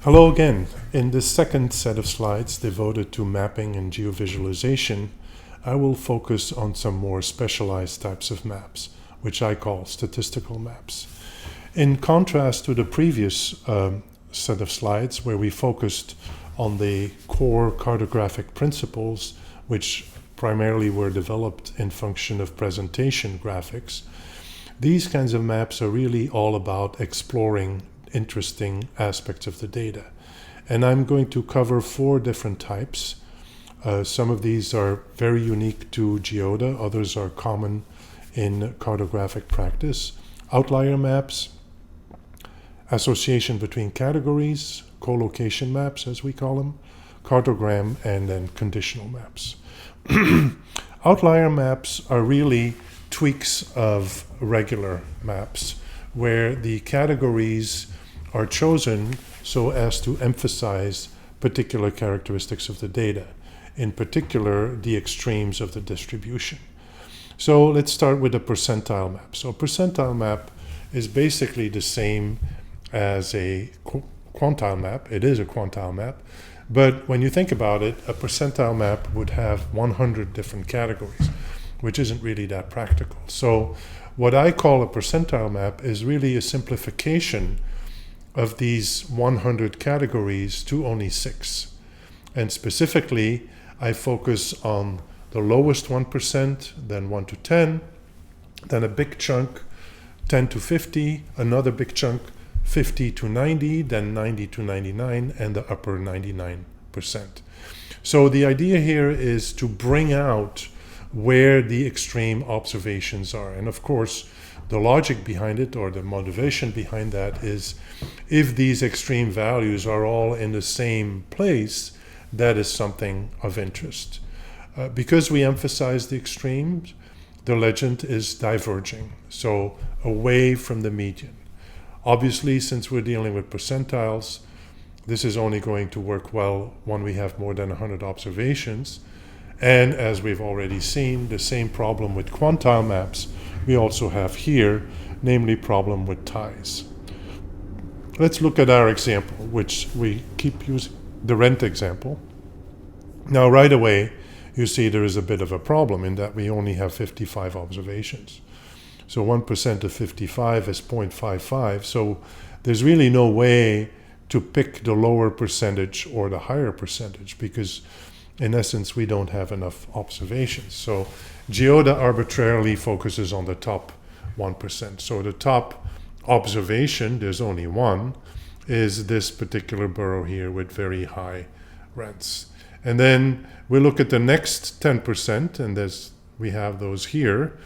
Hello again. In this second set of slides devoted to mapping and geovisualization, I will focus on some more specialized types of maps, which I call statistical maps. In contrast to the previous set of slides where we focused on the core cartographic principles, which primarily were developed in function of presentation graphics, these kinds of maps are really all about exploring interesting aspects of the data. And I'm going to cover 4 different types. Some of these are very unique to GeoDa, others are common in cartographic practice. Outlier maps, association between categories, collocation maps as we call them, cartogram, and then conditional maps. Outlier maps are really tweaks of regular maps where the categories are chosen so as to emphasize particular characteristics of the data, in particular the extremes of the distribution. So let's start with a percentile map. So a percentile map is basically the same as a quantile map. It is a quantile map, but when you think about it, a percentile map would have 100 different categories, which isn't really that practical. So what I call a percentile map is really a simplification of these 100 categories to only 6. And specifically, I focus on the lowest 1%, then 1 to 10, then a big chunk, 10 to 50, another big chunk, 50 to 90, then 90 to 99, and the upper 99%. So the idea here is to bring out where the extreme observations are. And of course, the logic behind it, or the motivation behind that, is if these extreme values are all in the same place, that is something of interest. Because we emphasize the extremes, the legend is diverging, so away from the median. Obviously, since we're dealing with percentiles, this is only going to work well when we have more than 100 observations. And as we've already seen, the same problem with quantile maps we also have here, namely problem with ties. Let's look at our example, which we keep using, the rent example. Now right away, you see there is a bit of a problem in that we only have 55 observations. So 1% of 55 is 0.55, so there's really no way to pick the lower percentage or the higher percentage because in essence, we don't have enough observations. So GeoDa arbitrarily focuses on the top 1%. So the top observation, there's only one, is this particular borough here with very high rents. And then we look at the next 10%, and we have those here,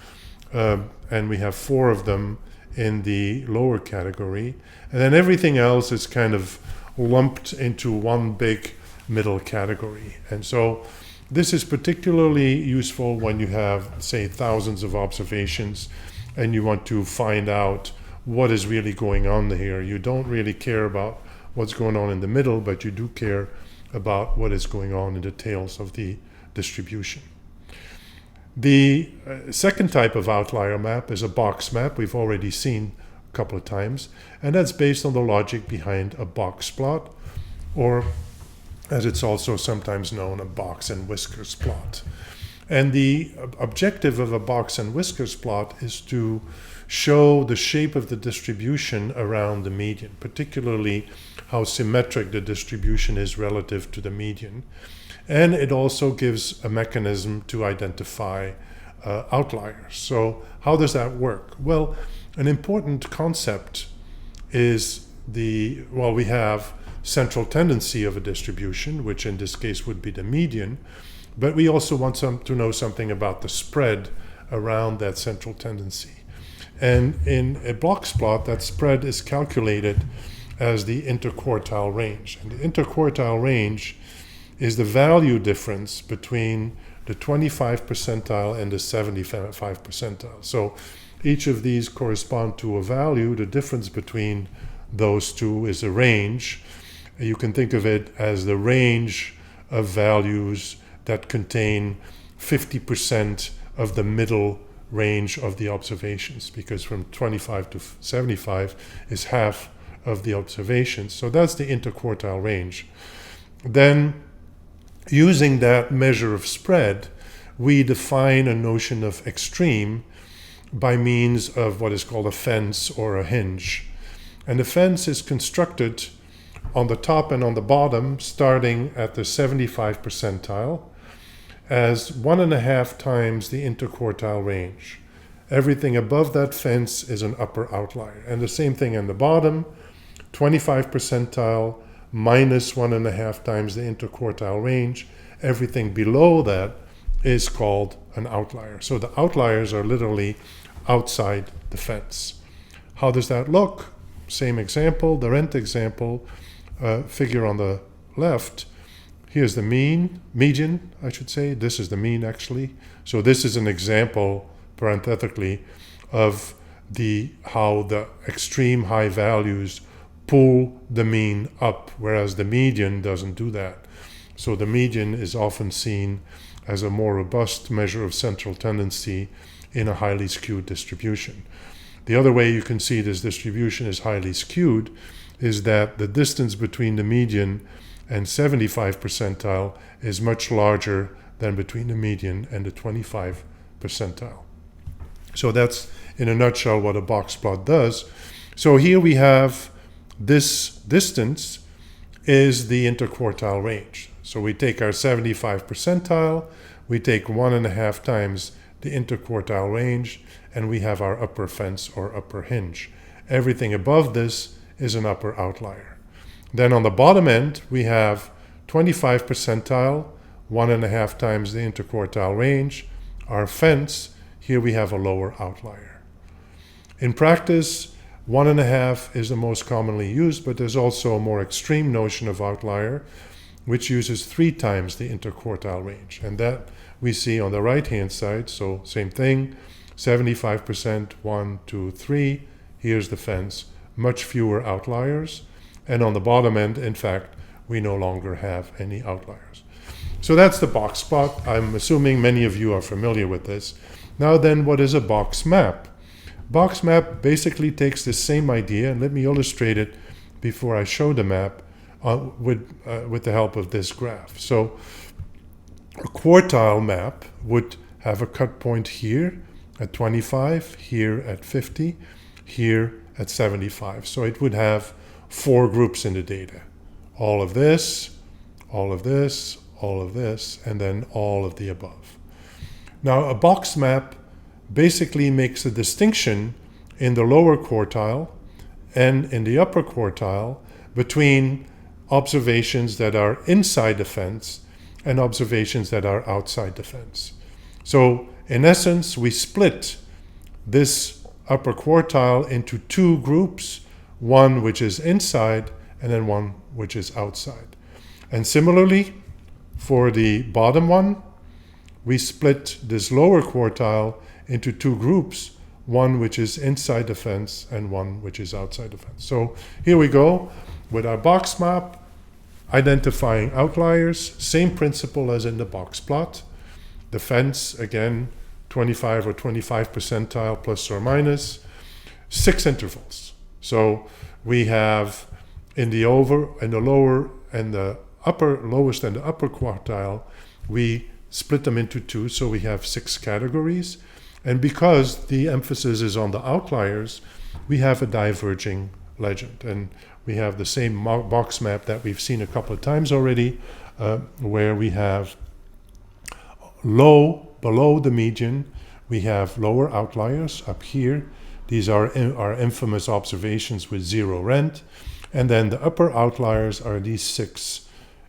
and we have 4 of them in the lower category. And then everything else is kind of lumped into one big middle category. And so this is particularly useful when you have, say, thousands of observations and you want to find out what is really going on here. You don't really care about what's going on in the middle, but you do care about what is going on in the tails of the distribution. The second type of outlier map is a box map. We've already seen a couple of times, and that's based on the logic behind a box plot, or as it's also sometimes known, a box and whiskers plot. And the objective of a box and whiskers plot is to show the shape of the distribution around the median, particularly how symmetric the distribution is relative to the median. And it also gives a mechanism to identify outliers. So how does that work? Well, an important concept is we have central tendency of a distribution, which in this case would be the median, but we also want to know something about the spread around that central tendency. And in a box plot, that spread is calculated as the interquartile range. And the interquartile range is the value difference between the 25 percentile and the 75 percentile. So each of these correspond to a value. The difference between those two is a range. You can think of it as the range of values that contain 50% of the middle range of the observations, because from 25 to 75 is half of the observations. So that's the interquartile range. Then, using that measure of spread, we define a notion of extreme by means of what is called a fence or a hinge. And the fence is constructed on the top and on the bottom, starting at the 75 percentile, as 1.5 times the interquartile range. Everything above that fence is an upper outlier. And the same thing in the bottom, 25 percentile minus 1.5 times the interquartile range. Everything below that is called an outlier. So the outliers are literally outside the fence. How does that look? Same example, the rent example, figure on the left. Here's the median, I should say. This is the mean, actually. So this is an example, parenthetically, of how the extreme high values pull the mean up, whereas the median doesn't do that. So the median is often seen as a more robust measure of central tendency in a highly skewed distribution. The other way you can see this distribution is highly skewed is that the distance between the median and 75 percentile is much larger than between the median and the 25 percentile. So that's, in a nutshell, what a box plot does. So here we have this distance is the interquartile range. So we take our 75 percentile, we take 1.5 times the interquartile range, and we have our upper fence or upper hinge. Everything above this is an upper outlier. Then on the bottom end, we have 25 percentile, 1.5 times the interquartile range. Our fence, here we have a lower outlier. In practice, 1.5 is the most commonly used, but there's also a more extreme notion of outlier, which uses 3 times the interquartile range. And that we see on the right-hand side. So same thing, 75%, 1, 2, 3. Here's the fence, much fewer outliers. And on the bottom end, in fact, we no longer have any outliers. So that's the box plot. I'm assuming many of you are familiar with this. Now then, what is a box map? Box map basically takes the same idea, and let me illustrate it before I show the map with the help of this graph. So a quartile map would have a cut point here at 25, here at 50, here at 75. So it would have 4 groups in the data. All of this, all of this, all of this, and then all of the above. Now, a box map basically makes a distinction in the lower quartile and in the upper quartile between observations that are inside the fence and observations that are outside the fence. So, in essence, we split this upper quartile into 2 groups, one which is inside and then one which is outside. And similarly, for the bottom one, we split this lower quartile into 2 groups, one which is inside the fence and one which is outside the fence. So here we go with our box map, identifying outliers, same principle as in the box plot. The fence, again, 25 or 25 percentile plus or minus, 6 intervals. So we have in the lower and the upper, lowest and the upper quartile, we split them into 2, so we have 6 categories. And because the emphasis is on the outliers, we have a diverging legend. And we have the same box map that we've seen a couple of times already, where we have below the median, we have lower outliers up here. These are our infamous observations with 0 rent. And then the upper outliers are these 6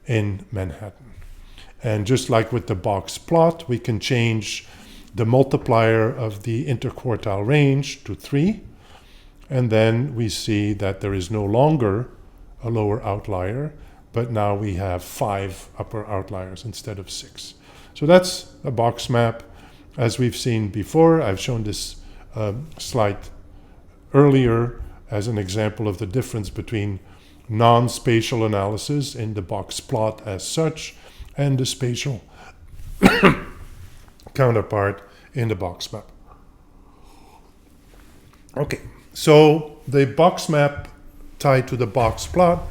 in Manhattan. And just like with the box plot, we can change the multiplier of the interquartile range to 3. And then we see that there is no longer a lower outlier, but now we have 5 upper outliers instead of 6. So that's a box map. As we've seen before, I've shown this slide earlier as an example of the difference between non-spatial analysis in the box plot as such and the spatial counterpart in the box map. Okay, so the box map tied to the box plot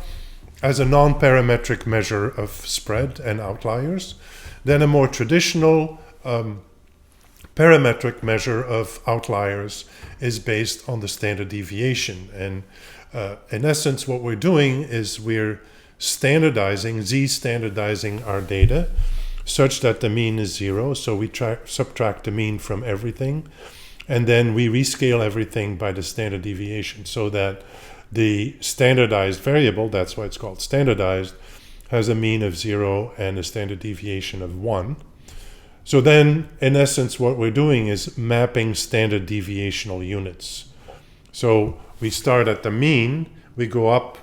as a non-parametric measure of spread and outliers. Then a more traditional parametric measure of outliers is based on the standard deviation. And in essence, what we're doing is we're z-standardizing our data such that the mean is 0. So we subtract the mean from everything. And then we rescale everything by the standard deviation so that the standardized variable, that's why it's called standardized, has a mean of 0 and a standard deviation of 1. So then, in essence, what we're doing is mapping standard deviational units. So we start at the mean, we go up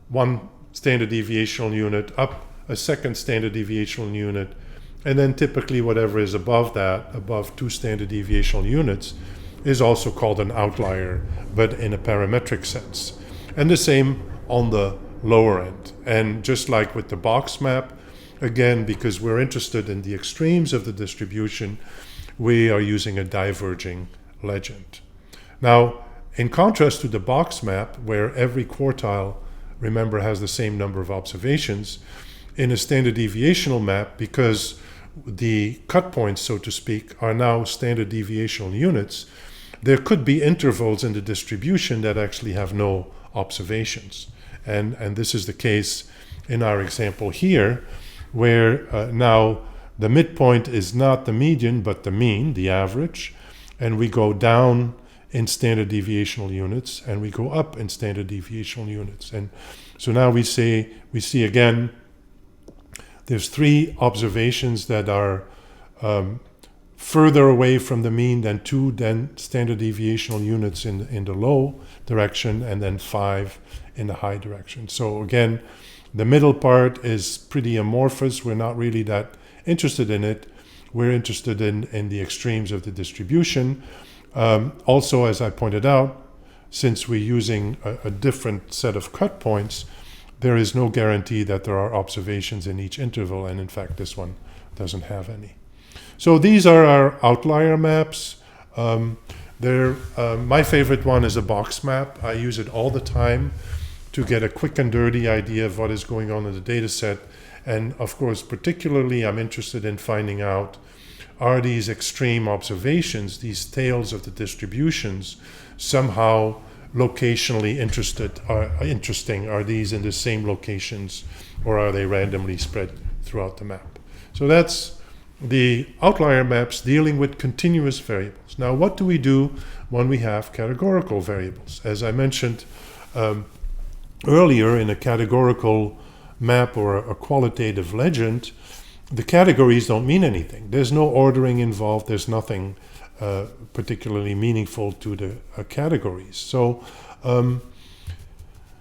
one standard deviational unit, up a second standard deviational unit, and then typically whatever is above that, above 2 standard deviational units, is also called an outlier, but in a parametric sense. And the same on the lower end. And just like with the box map, again, because we're interested in the extremes of the distribution, we are using a diverging legend. Now, in contrast to the box map, where every quartile, remember, has the same number of observations, in a standard deviational map, because the cut points, so to speak, are now standard deviational units, there could be intervals in the distribution that actually have no observations. And this is the case in our example here, where now the midpoint is not the median, but the mean, the average, and we go down in standard deviational units, and we go up in standard deviational units. And so now we see again, there's 3 observations that are further away from the mean than 2 standard deviational units in the low direction, and then 5 in the high direction. So again, the middle part is pretty amorphous. We're not really that interested in it. We're interested in the extremes of the distribution. Also, as I pointed out, since we're using a different set of cut points, there is no guarantee that there are observations in each interval, and in fact this one doesn't have any. So these are our outlier maps. My favorite one is a box map. I use it all the time to get a quick and dirty idea of what is going on in the data set. And of course, particularly I'm interested in finding out, are these extreme observations, these tails of the distributions, somehow locationally interesting? Are these in the same locations, or are they randomly spread throughout the map? So that's the outlier maps dealing with continuous variables. Now, what do we do when we have categorical variables? As I mentioned earlier, in a categorical map or a qualitative legend, the categories don't mean anything. There's no ordering involved. There's nothing particularly meaningful to the categories. So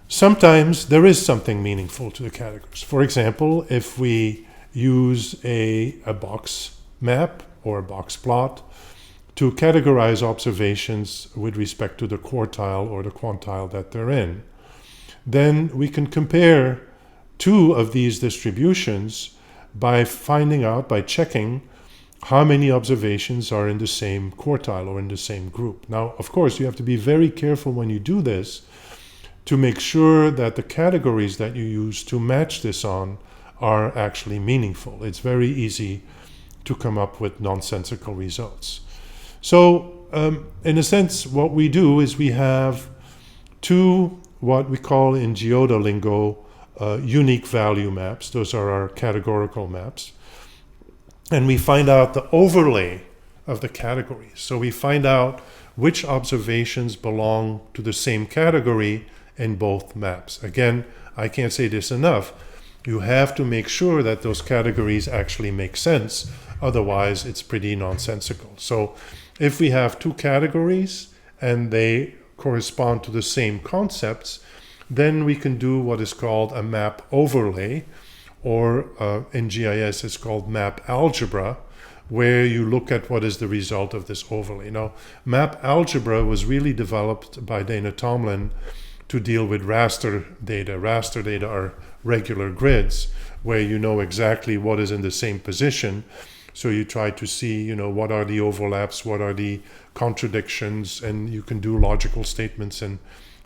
sometimes there is something meaningful to the categories. For example, if we use a box map or a box plot to categorize observations with respect to the quartile or the quantile that they're in, then we can compare 2 of these distributions by checking how many observations are in the same quartile or in the same group. Now, of course, you have to be very careful when you do this to make sure that the categories that you use to match this on are actually meaningful. It's very easy to come up with nonsensical results. So, in a sense, what we do is we have 2, what we call in GeoDa lingo, unique value maps. Those are our categorical maps. And we find out the overlay of the categories. So we find out which observations belong to the same category in both maps. Again, I can't say this enough. You have to make sure that those categories actually make sense. Otherwise, it's pretty nonsensical. So if we have 2 categories and they correspond to the same concepts, then we can do what is called a map overlay, or in GIS it's called map algebra, where you look at what is the result of this overlay. Now, map algebra was really developed by Dana Tomlin to deal with raster data. Raster data are regular grids where you know exactly what is in the same position. So you try to see, what are the overlaps, what are the contradictions, and you can do logical statements and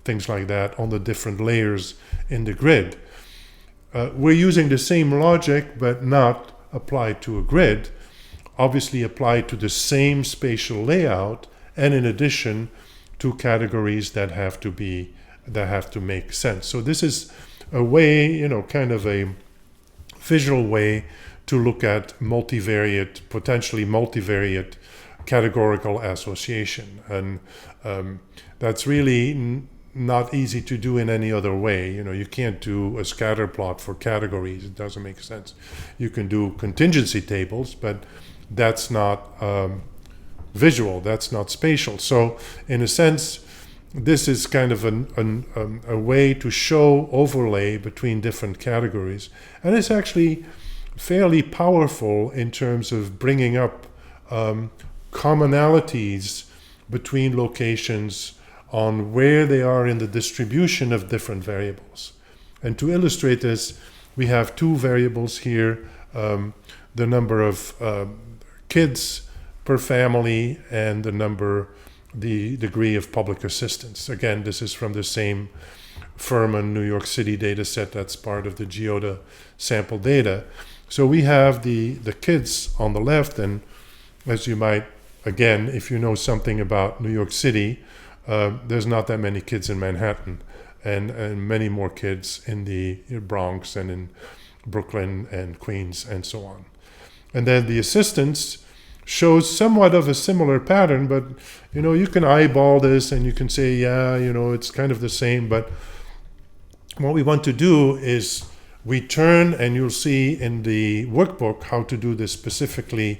things like that on the different layers in the grid. We're using the same logic, but not applied to a grid, obviously applied to the same spatial layout, and in addition to categories that have to make sense. So this is a way, kind of a visual way to look at potentially multivariate categorical association. And that's really not easy to do in any other way. You can't do a scatter plot for categories. It doesn't make sense. You can do contingency tables, but that's not visual. That's not spatial. So in a sense, this is kind of a way to show overlay between different categories. And it's actually fairly powerful in terms of bringing up commonalities between locations on where they are in the distribution of different variables. And to illustrate this, we have two variables here, the number of kids per family and the degree of public assistance. Again, this is from the same Furman, New York City data set that's part of the GeoDa sample data. So we have the kids on the left, and as you might, again, if you know something about New York City, there's not that many kids in Manhattan, and many more kids in the Bronx and in Brooklyn and Queens and so on. And then the assistance shows somewhat of a similar pattern, but you can eyeball this and you can say, yeah, it's kind of the same. But what we want to do is we turn, and you'll see in the workbook how to do this specifically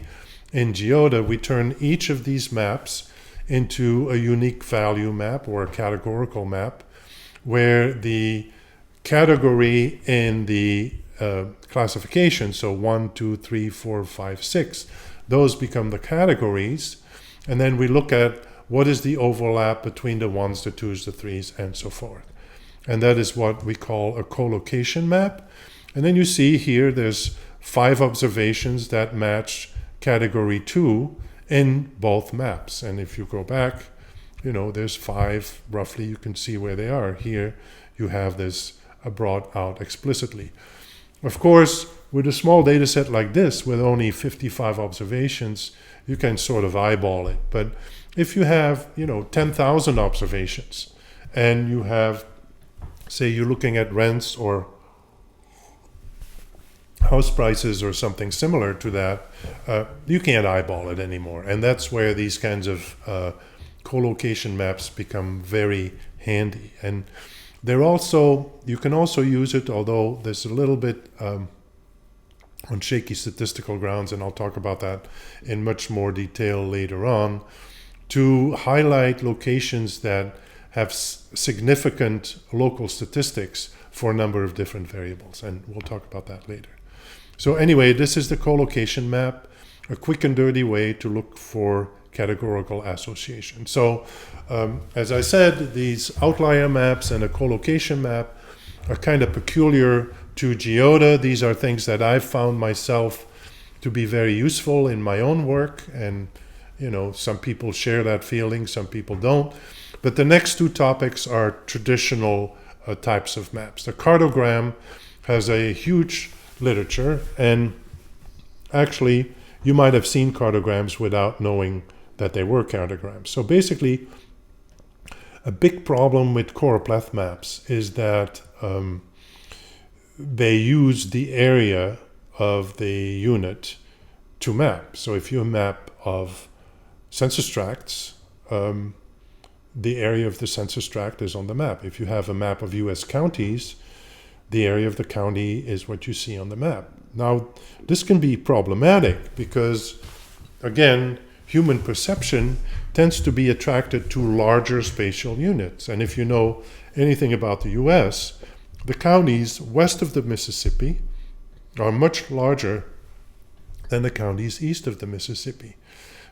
in GeoDa, we turn each of these maps into a unique value map or a categorical map, where the category in the classification, so 1, 2, 3, 4, 5, 6, those become the categories, and then we look at what is the overlap between the 1s, the 2s, the 3s, and so forth. And that is what we call a collocation map. And then you see here there's 5 observations that match category 2 in both maps. And if you go back, there's 5 roughly. You can see where they are. Here you have this brought out explicitly. Of course, with a small data set like this, with only 55 observations, you can sort of eyeball it. But if you have, 10,000 observations, and you have, say, you're looking at rents or house prices or something similar to that, you can't eyeball it anymore. And that's where these kinds of collocation maps become very handy. And you can also use it, although there's a little bit on shaky statistical grounds, and I'll talk about that in much more detail later on, to highlight locations that have significant local statistics for a number of different variables, and we'll talk about that later. So anyway, this is the collocation map, a quick and dirty way to look for categorical association. So as I said, these outlier maps and a collocation map are kind of peculiar to GeoDa. These are things that I've found myself to be very useful in my own work, and some people share that feeling, some people don't. But the next two topics are traditional types of maps. The cartogram has a huge literature, and actually you might have seen cartograms without knowing that they were cartograms. So basically, a big problem with choropleth maps is that they use the area of the unit to map. So if you map of census tracts, the area of the census tract is on the map. If you have a map of US counties, the area of the county is what you see on the map. Now, this can be problematic because, again, human perception tends to be attracted to larger spatial units. And if you know anything about the US, the counties west of the Mississippi are much larger than the counties east of the Mississippi.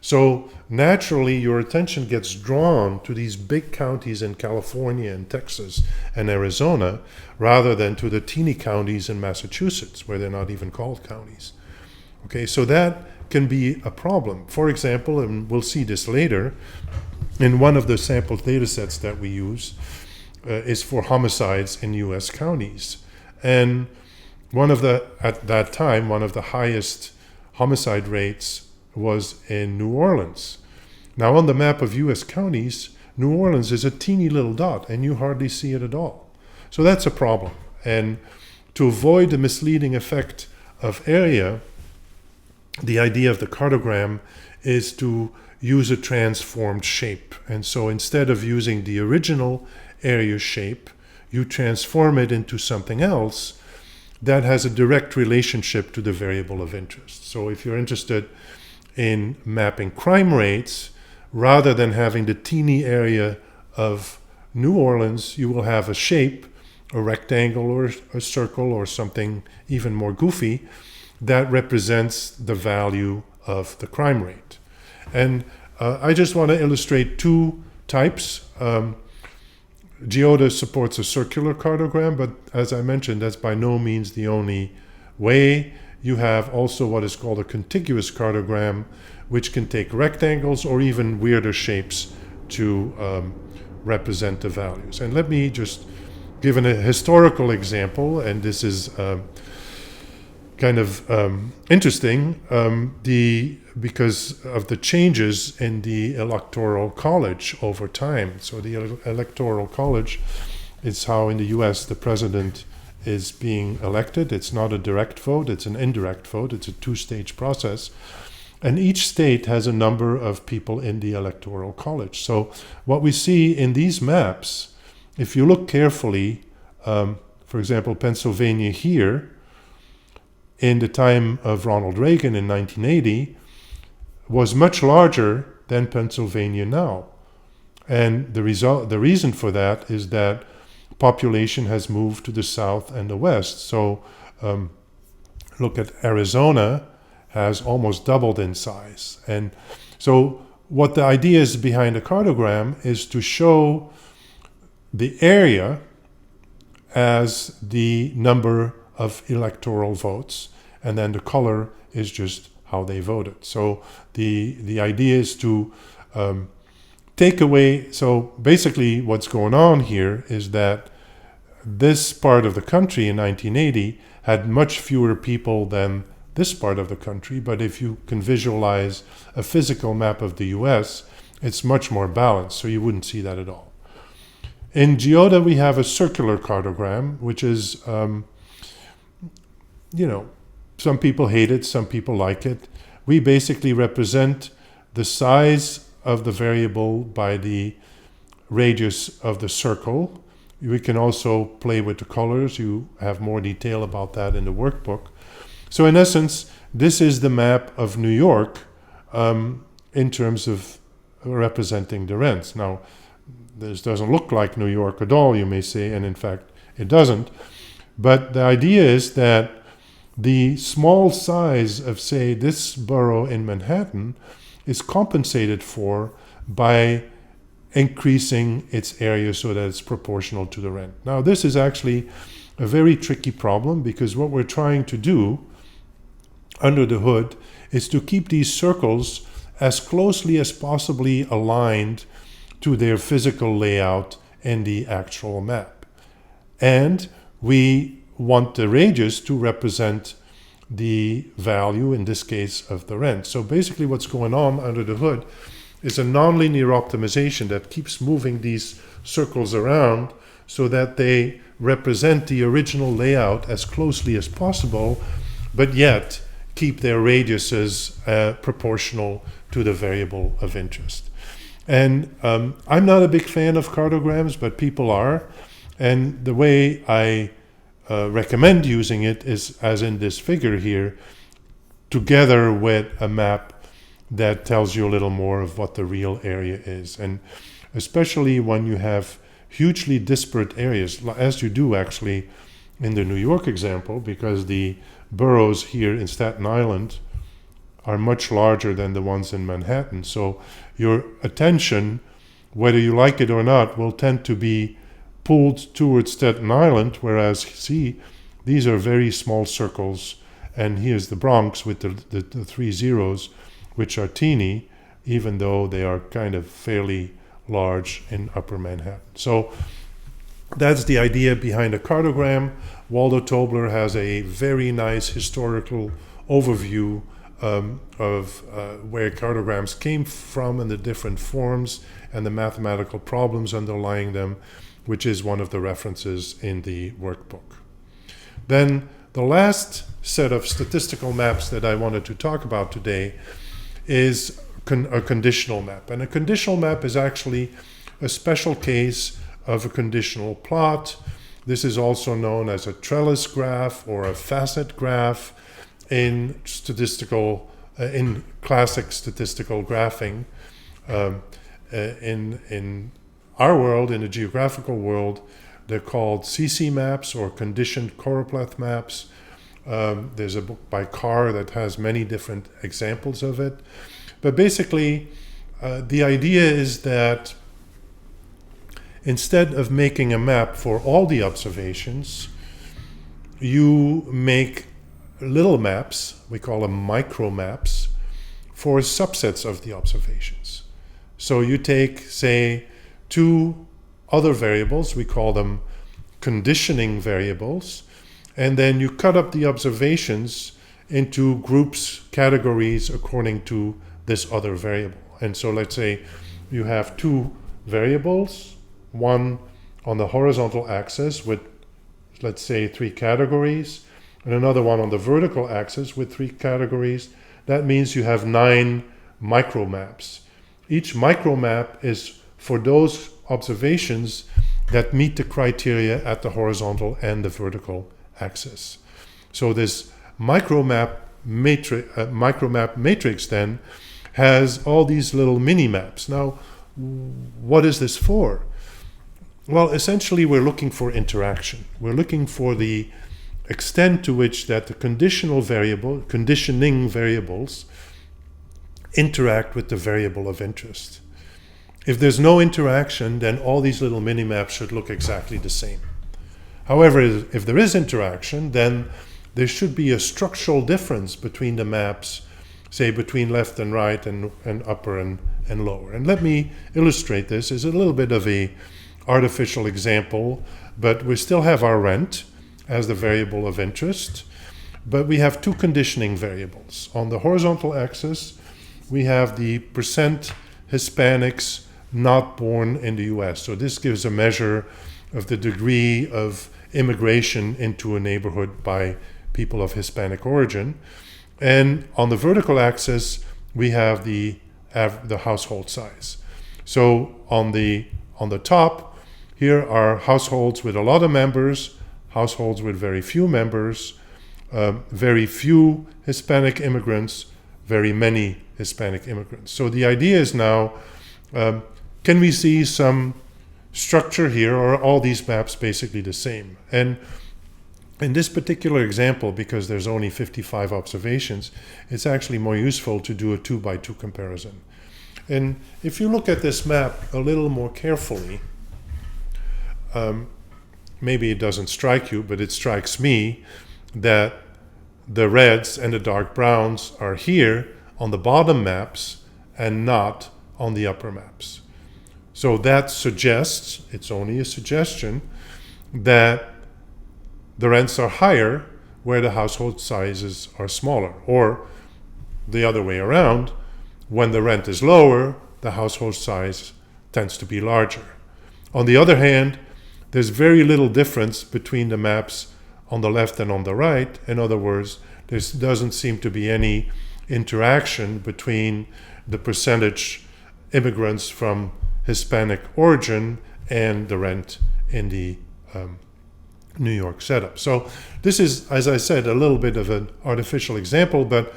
So naturally, your attention gets drawn to these big counties in California and Texas and Arizona, rather than to the teeny counties in Massachusetts, where they're not even called counties. Okay, so that can be a problem. For example, and we'll see this later, in one of the sample data sets that we use, is for homicides in U.S. counties. And at that time, one of the highest homicide rates was in New Orleans. Now, on the map of U.S. counties, New Orleans is a teeny little dot, and you hardly see it at all. So that's a problem. And to avoid the misleading effect of area, the idea of the cartogram is to use a transformed shape. And so instead of using the original area shape, you transform it into something else that has a direct relationship to the variable of interest. So if you're interested in mapping crime rates, rather than having the teeny area of New Orleans, you will have a shape, a rectangle or a circle or something even more goofy that represents the value of the crime rate. And I just want to illustrate two types. GeoDa supports a circular cartogram, but as I mentioned, that's by no means the only way. You have also what is called a contiguous cartogram, which can take rectangles or even weirder shapes to represent the values. And let me just give a historical example, and this is kind of interesting because of the changes in the Electoral College over time. So the Electoral College is how in the US the president is being elected. It's not a direct vote, it's an indirect vote. It's a two-stage process. And each state has a number of people in the Electoral College. So what we see in these maps, if you look carefully, for example, Pennsylvania here, in the time of Ronald Reagan in 1980, was much larger than Pennsylvania now. And the reason for that is that population has moved to the south and the west. So look at Arizona, has almost doubled in size. And so what the idea is behind the cartogram is to show the area as the number of electoral votes, and then the color is just how they voted. So the idea is to take away, so basically what's going on here is that this part of the country in 1980 had much fewer people than this part of the country, but if you can visualize a physical map of the US, it's much more balanced, so you wouldn't see that at all. In GeoDa, we have a circular cartogram, which is, some people hate it, some people like it. We basically represent the size of the variable by the radius of the circle. We can also play with the colors. You have more detail about that in the workbook. So in essence, this is the map of New York in terms of representing the rents. Now, this doesn't look like New York at all, you may say, and in fact, it doesn't. But the idea is that the small size of, say, this borough in Manhattan is compensated for by increasing its area so that it's proportional to the rent. Now, this is actually a very tricky problem because what we're trying to do under the hood is to keep these circles as closely as possibly aligned to their physical layout in the actual map. And we want the radius to represent the value, in this case, of the rent. So basically what's going on under the hood is a nonlinear optimization that keeps moving these circles around so that they represent the original layout as closely as possible, but yet keep their radiuses proportional to the variable of interest. And I'm not a big fan of cartograms, but people are. And the way I recommend using it is, as in this figure here, together with a map that tells you a little more of what the real area is. And especially when you have hugely disparate areas, as you do actually in the New York example, because the boroughs here in Staten Island are much larger than the ones in Manhattan. So your attention, whether you like it or not, will tend to be pulled towards Staten Island, whereas, see, these are very small circles, and here's the Bronx with the 3 zeros, which are teeny, even though they are kind of fairly large in Upper Manhattan. So That's the idea behind a cartogram. Waldo Tobler has a very nice historical overview of where cartograms came from and the different forms and the mathematical problems underlying them, which is one of the references in the workbook. Then the last set of statistical maps that I wanted to talk about today is a conditional map. And a conditional map is actually a special case of a conditional plot. This is also known as a trellis graph or a facet graph in classic statistical graphing. In our world, in the geographical world, they're called CC maps or conditioned choropleth maps. There's a book by Carr that has many different examples of it. But basically, the idea is that instead of making a map for all the observations, you make little maps, we call them micro maps, for subsets of the observations. So you take, say, two other variables, we call them conditioning variables, and then you cut up the observations into groups, categories according to this other variable. And so let's say you have two variables, one on the horizontal axis with, let's say, 3 categories, and another one on the vertical axis with 3 categories. That means you have 9 micromaps. Each micromap is for those observations that meet the criteria at the horizontal and the vertical axis. So this micromap matrix then has all these little mini-maps. Now, what is this for? Well, essentially, we're looking for interaction. We're looking for the extent to which that the conditioning variables interact with the variable of interest. If there's no interaction, then all these little mini-maps should look exactly the same. However, if there is interaction, then there should be a structural difference between the maps, say between left and right and upper and lower. And let me illustrate this. It's a little bit of a artificial example, but we still have our rent as the variable of interest, but we have 2 conditioning variables. On the horizontal axis, we have the percent Hispanics not born in the US. So this gives a measure of the degree of immigration into a neighborhood by people of Hispanic origin. And on the vertical axis, we have the household size. So on the top, here are households with a lot of members, households with very few members, very few Hispanic immigrants, very many Hispanic immigrants. So the idea is now, can we see some structure here, or are all these maps basically the same? And in this particular example, because there's only 55 observations, it's actually more useful to do a 2-by-2 comparison. And if you look at this map a little more carefully, maybe it doesn't strike you, but it strikes me that the reds and the dark browns are here on the bottom maps and not on the upper maps. So that suggests, it's only a suggestion, that the rents are higher where the household sizes are smaller, or the other way around, when the rent is lower, the household size tends to be larger. On the other hand, there's very little difference between the maps on the left and on the right. In other words, there doesn't seem to be any interaction between the percentage immigrants from Hispanic origin and the rent in the New York setup. So this is, as I said, a little bit of an artificial example, but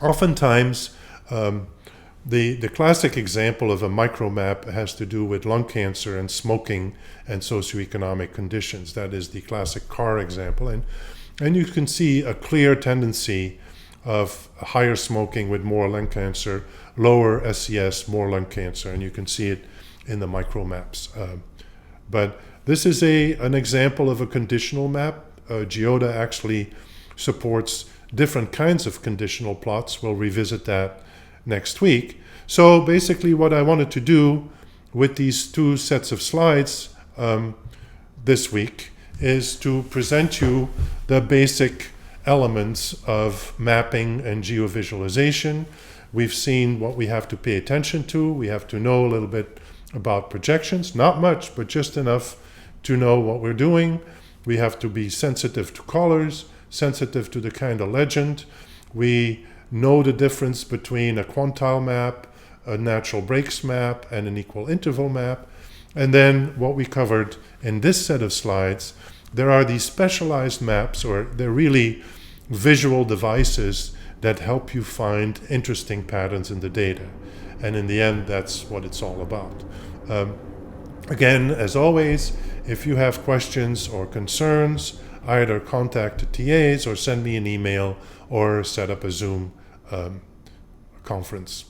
oftentimes the classic example of a micromap has to do with lung cancer and smoking and socioeconomic conditions. That is the classic Carr example. And you can see a clear tendency of higher smoking with more lung cancer, lower SES, more lung cancer, and you can see it in the micromaps. But this is an example of a conditional map. GeoDa actually supports different kinds of conditional plots. We'll revisit that next week. So basically what I wanted to do with these 2 sets of slides this week is to present you the basic elements of mapping and geovisualization. We've seen what we have to pay attention to. We have to know a little bit about projections, not much, but just enough to know what we're doing. We have to be sensitive to colors, sensitive to the kind of legend. We know the difference between a quantile map, a natural breaks map, and an equal interval map. And then what we covered in this set of slides, there are these specialized maps, or they're really visual devices that help you find interesting patterns in the data. And in the end, that's what it's all about. Again, as always, if you have questions or concerns, either contact the TAs or send me an email or set up a Zoom conference.